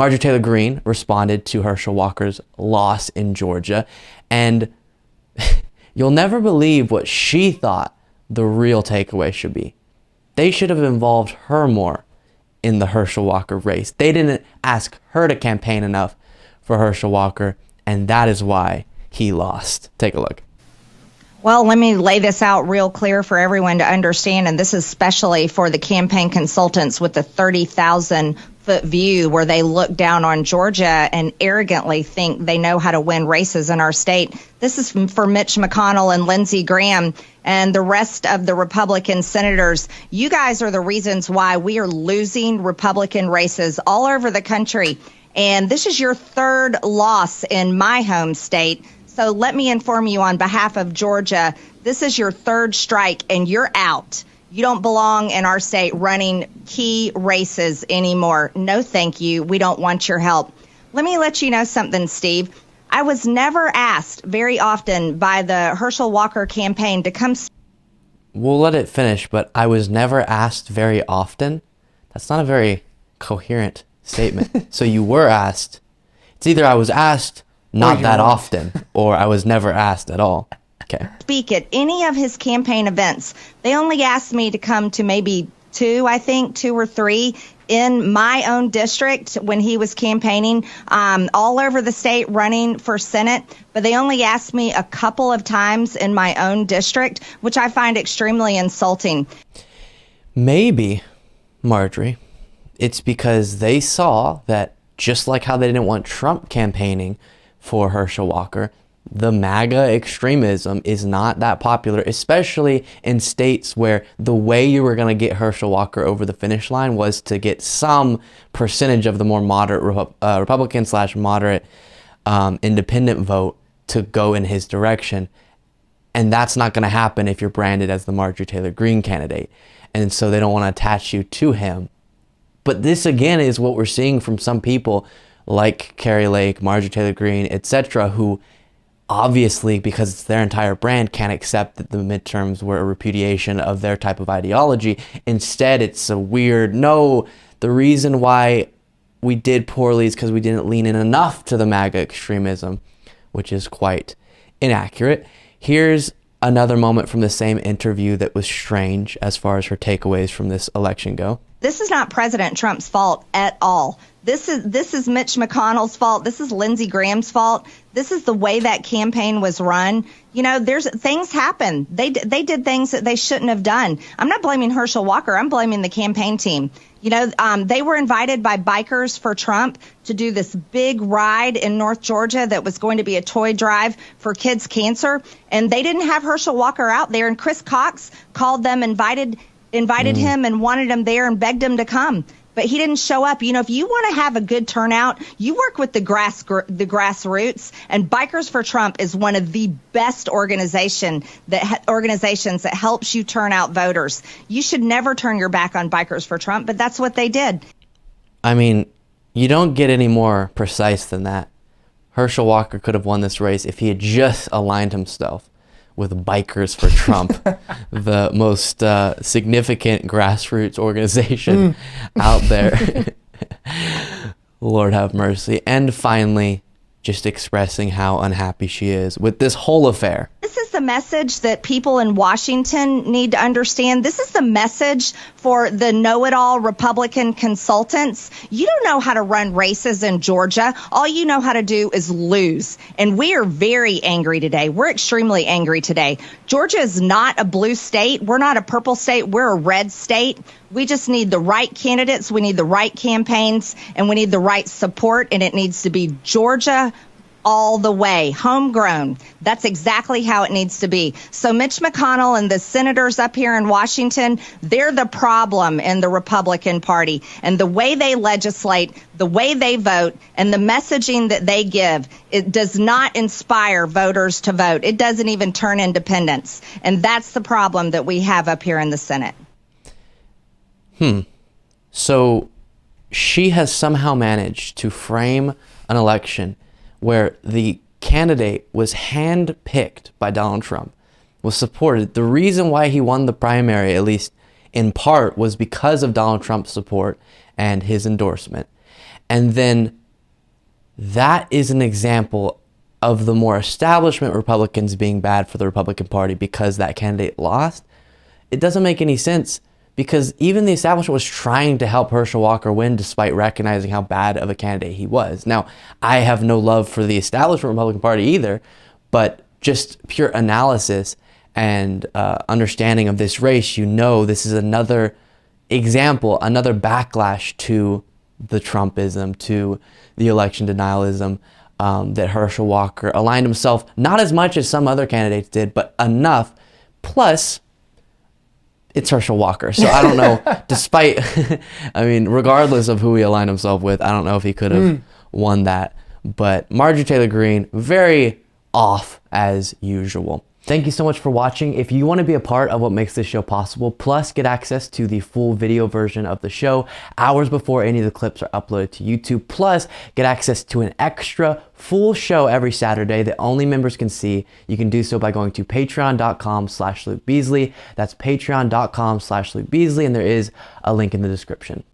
Marjorie Taylor Greene responded to Herschel Walker's loss in Georgia, and you'll never believe what she thought the real takeaway should be. They should have involved her more in the Herschel Walker race. They didn't ask her to campaign enough for Herschel Walker, and that is why he lost. Take a look. Well, let me lay this out real clear for everyone to understand, and this is especially for the campaign consultants with the 30,000-foot view where they look down on Georgia and arrogantly think they know how to win races in our state. This is for Mitch McConnell and Lindsey Graham and the rest of the Republican senators. You guys are the reasons why we are losing Republican races all over the country. And this is your third loss in my home state. So let me inform you on behalf of Georgia, this is your third strike and you're out. You don't belong in our state running key races anymore. No, thank you. We don't want your help. Let me let you know something, Steve. I was never asked very often by the Herschel Walker campaign to come. We'll let it finish, but I was never asked very often. That's not a very coherent statement. So you were asked. It's either I was asked not that often, or I was never asked at all. Okay. Speak at any of his campaign events. They only asked me to come to maybe two or three in my own district when he was campaigning all over the state running for Senate. But they only asked me a couple of times in my own district, which I find extremely insulting. Maybe, Marjorie, it's because they saw that just like how they didn't want Trump campaigning for Herschel Walker, the MAGA extremism is not that popular, especially in states where the way you were going to get Herschel Walker over the finish line was to get some percentage of the more moderate Republican/moderate independent vote to go in his direction. And that's not going to happen if you're branded as the Marjorie Taylor Greene candidate. And so they don't want to attach you to him. But this, again, is what we're seeing from some people like Kari Lake, Marjorie Taylor Greene, etc., who obviously, because it's their entire brand, can't accept that the midterms were a repudiation of their type of ideology. Instead, it's a weird, no, the reason why we did poorly is because we didn't lean in enough to the MAGA extremism, which is quite inaccurate. Here's another moment from the same interview that was strange as far as her takeaways from this election go. This is not President Trump's fault at all. This is Mitch McConnell's fault. This is Lindsey Graham's fault. This is the way that campaign was run. You know, things happen. They did things that they shouldn't have done. I'm not blaming Herschel Walker. I'm blaming the campaign team. You know, they were invited by Bikers for Trump to do this big ride in North Georgia that was going to be a toy drive for kids' cancer. And they didn't have Herschel Walker out there. And Chris Cox called them, invited him and wanted him there and begged him to come. But he didn't show up. You know, if you want to have a good turnout, you work with the grassroots. And Bikers for Trump is one of the best organizations that helps you turn out voters. You should never turn your back on Bikers for Trump, but that's what they did. I mean, you don't get any more precise than that. Herschel Walker could have won this race if he had just aligned himself with Bikers for Trump, the most significant grassroots organization out there. Lord have mercy. And finally, just expressing how unhappy she is with this whole affair. This is the message that people in Washington need to understand. This is the message for the know-it-all Republican consultants. You don't know how to run races in Georgia. All you know how to do is lose. And we are very angry today. We're extremely angry today. Georgia is not a blue state. We're not a purple state. We're a red state. We just need the right candidates. We need the right campaigns, and we need the right support. And it needs to be Georgia all the way, homegrown. That's exactly how it needs to be. So Mitch McConnell and the senators up here in Washington, they're the problem in the Republican Party. And the way they legislate, the way they vote, and the messaging that they give, it does not inspire voters to vote. It doesn't even turn independents. And that's the problem that we have up here in the Senate. So she has somehow managed to frame an election where the candidate was handpicked by Donald Trump, was supported. The reason why he won the primary, at least in part, was because of Donald Trump's support and his endorsement. And then that is an example of the more establishment Republicans being bad for the Republican Party because that candidate lost. It doesn't make any sense because even the establishment was trying to help Herschel Walker win despite recognizing how bad of a candidate he was. Now, I have no love for the establishment Republican Party either, but just pure analysis and understanding of this race, you know this is another example, another backlash to the Trumpism, to the election denialism, that Herschel Walker aligned himself, not as much as some other candidates did, but enough. Plus, it's Herschel Walker. So I don't know, despite, I mean, regardless of who he aligned himself with, I don't know if he could have won that. But Marjorie Taylor Greene, very off as usual. Thank you so much for watching. If you want to be a part of what makes this show possible, plus get access to the full video version of the show hours before any of the clips are uploaded to YouTube, plus get access to an extra full show every Saturday that only members can see, you can do so by going to patreon.com/Luke Beasley. That's patreon.com/Luke Beasley, and there is a link in the description.